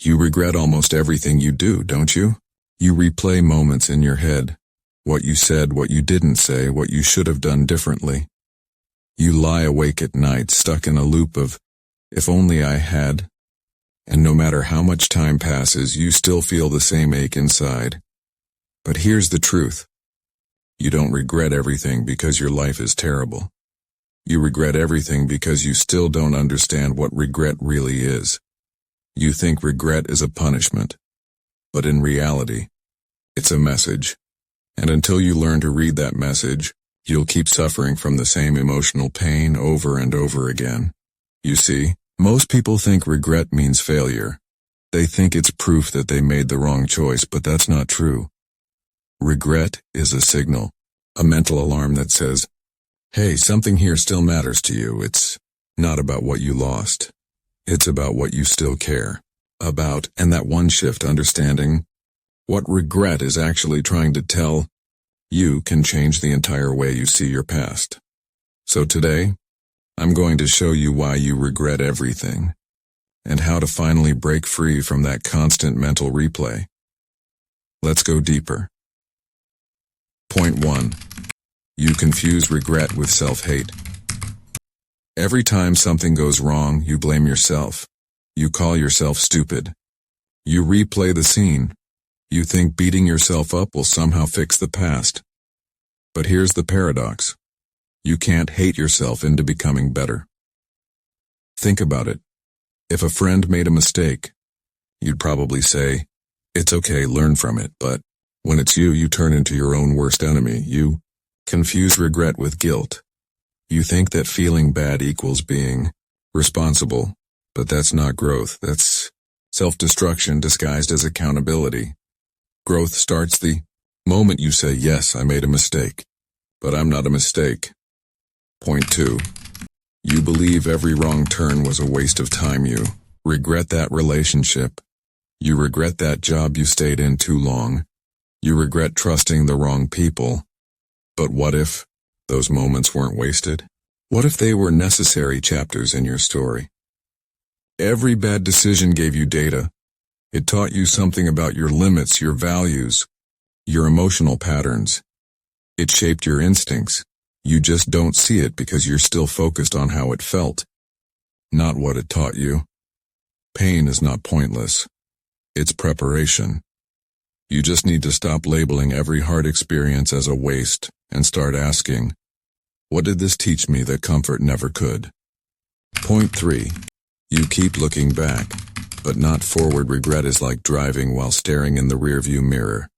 You regret almost everything you do, don't you? You replay moments in your head. What you said, what you didn't say, what you should have done differently. You lie awake at night, stuck in a loop of, if only I had. And no matter how much time passes, you still feel the same ache inside. But here's the truth. You don't regret everything because your life is terrible. You regret everything because you still don't understand what regret really is. You think regret is a punishment. But in reality, it's a message. And until you learn to read that message, you'll keep suffering from the same emotional pain over and over again. You see, most people think regret means failure. They think it's proof that they made the wrong choice, but that's not true. Regret is a signal, a mental alarm that says, hey, something here still matters to you. It's not about what you lost. It's about what you still care about, and that one shift understanding what regret is actually trying to tell you can change the entire way you see your past. So today, I'm going to show you why you regret everything, and how to finally break free from that constant mental replay. Let's go deeper. Point 1. You confuse regret with self-hate. Every time something goes wrong, you blame yourself. You call yourself stupid. You replay the scene. You think beating yourself up will somehow fix the past. But here's the paradox. You can't hate yourself into becoming better. Think about it. If a friend made a mistake, you'd probably say, it's okay, learn from it. But when it's you, you turn into your own worst enemy. You confuse regret with guilt. You think that feeling bad equals being responsible, but that's not growth. That's self-destruction disguised as accountability. Growth starts the moment you say, yes, I made a mistake, but I'm not a mistake. Point 2. You believe every wrong turn was a waste of time. You regret that relationship. You regret that job you stayed in too long. You regret trusting the wrong people. But what if those moments weren't wasted? What if they were necessary chapters in your story? Every bad decision gave you data. It taught you something about your limits, your values, your emotional patterns. It shaped your instincts. You just don't see it because you're still focused on how it felt, not what it taught you. Pain is not pointless. It's preparation. You just need to stop labeling every hard experience as a waste and start asking, what did this teach me that comfort never could? Point 3. You keep looking back, but not forward. Regret is like driving while staring in the rearview mirror.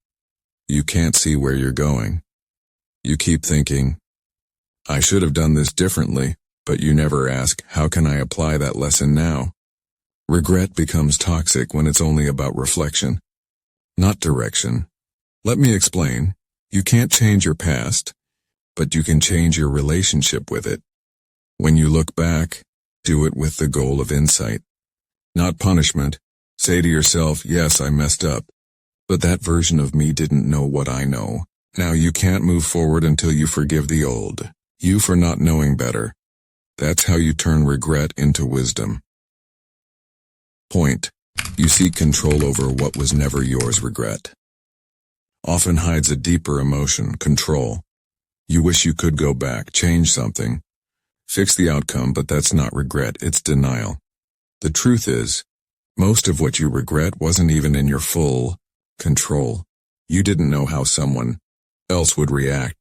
You can't see where you're going. You keep thinking, I should have done this differently, but you never ask, how can I apply that lesson now? Regret becomes toxic when it's only about reflection, not direction. Let me explain. You can't change your past, but you can change your relationship with it. When you look back, do it with the goal of insight, not punishment. Say to yourself, yes, I messed up, but that version of me didn't know what I know. Now you can't move forward until you forgive the old you for not knowing better. That's how you turn regret into wisdom. Point. You seek control over what was never yours. Regret often hides a deeper emotion, control. You wish you could go back, change something, fix the outcome, but that's not regret, it's denial. The truth is, most of what you regret wasn't even in your full control. You didn't know how someone else would react.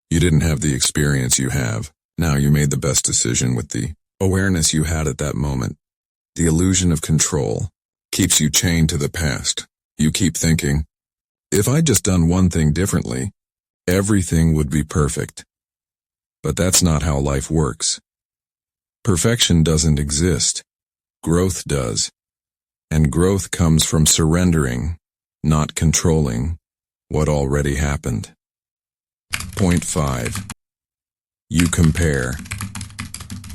You didn't have the experience you have. Now you made the best decision with the awareness you had at that moment. The illusion of control keeps you chained to the past. You keep thinking, if I'd just done one thing differently, everything would be perfect. But that's not how life works. Perfection doesn't exist. Growth does. And growth comes from surrendering, not controlling what already happened. Point 5. You compare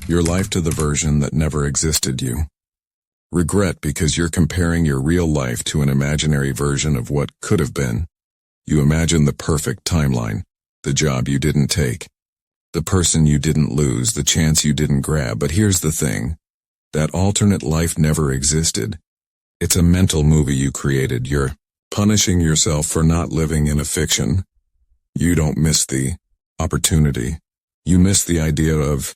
your life to the version that never existed. You regret because you're comparing your real life to an imaginary version of what could have been. You imagine the perfect timeline, the job you didn't take, the person you didn't lose, the chance you didn't grab. But here's the thing. That alternate life never existed. It's a mental movie you created. You're punishing yourself for not living in a fiction. You don't miss the opportunity. You miss the idea of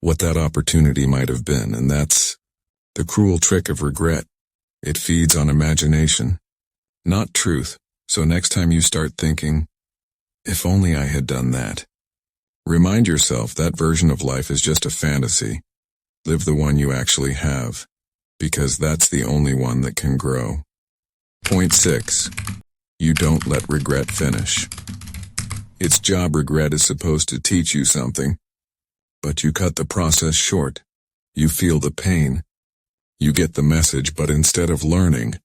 what that opportunity might have been, and that's the cruel trick of regret. It feeds on imagination, not truth. So next time you start thinking, if only I had done that, remind yourself that version of life is just a fantasy. Live the one you actually have, because that's the only one that can grow. Point 6. You don't let regret finish. Its job, regret, is supposed to teach you something, but you cut the process short. You feel the pain. You get the message, but instead of learning,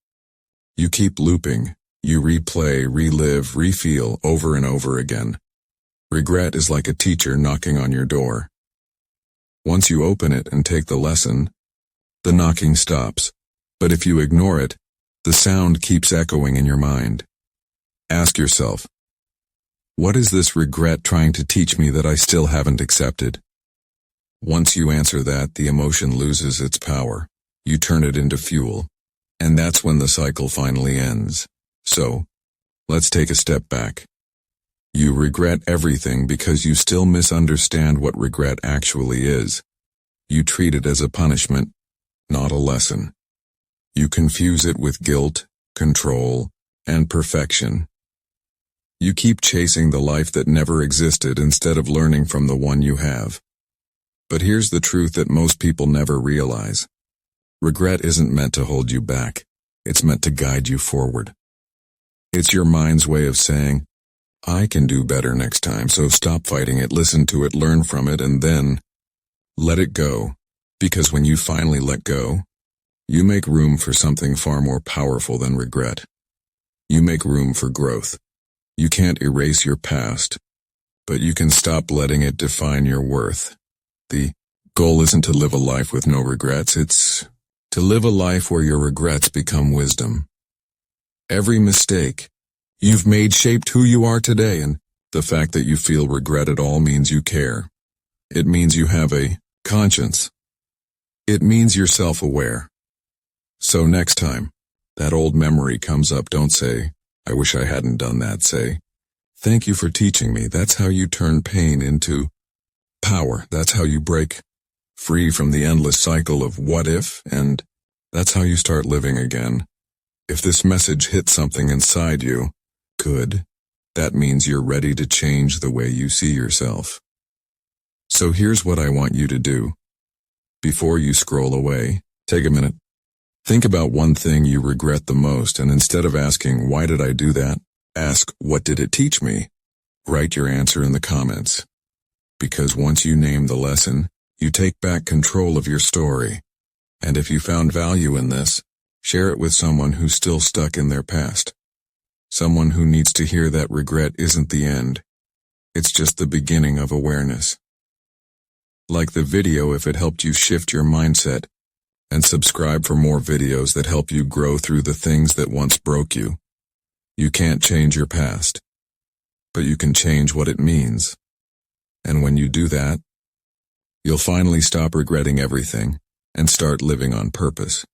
you keep looping. You replay, relive, refeel over and over again. Regret is like a teacher knocking on your door. Once you open it and take the lesson, the knocking stops. But if you ignore it, the sound keeps echoing in your mind. Ask yourself, what is this regret trying to teach me that I still haven't accepted? Once you answer that, the emotion loses its power. You turn it into fuel. And that's when the cycle finally ends. So, let's take a step back. You regret everything because you still misunderstand what regret actually is. You treat it as a punishment, not a lesson. You confuse it with guilt, control, and perfection. You keep chasing the life that never existed instead of learning from the one you have. But here's the truth that most people never realize. Regret isn't meant to hold you back. It's meant to guide you forward. It's your mind's way of saying, I can do better next time, so stop fighting it, listen to it, learn from it, and then let it go. Because when you finally let go, you make room for something far more powerful than regret. You make room for growth. You can't erase your past, but you can stop letting it define your worth. The goal isn't to live a life with no regrets, it's to live a life where your regrets become wisdom. Every mistake you've made shaped who you are today, and the fact that you feel regret at all means you care. It means you have a conscience. It means you're self-aware. So next time that old memory comes up, don't say, I wish I hadn't done that. Say, thank you for teaching me. That's how you turn pain into power. That's how you break free from the endless cycle of what if, and that's how you start living again. If this message hits something inside you, good, that means you're ready to change the way you see yourself. So here's what I want you to do. Before you scroll away, take a minute. Think about one thing you regret the most, and instead of asking, why did I do that? Ask, what did it teach me? Write your answer in the comments. Because once you name the lesson, you take back control of your story. And if you found value in this, share it with someone who's still stuck in their past. Someone who needs to hear that regret isn't the end. It's just the beginning of awareness. Like the video if it helped you shift your mindset, and subscribe for more videos that help you grow through the things that once broke you. You can't change your past, but you can change what it means. And when you do that, you'll finally stop regretting everything and start living on purpose.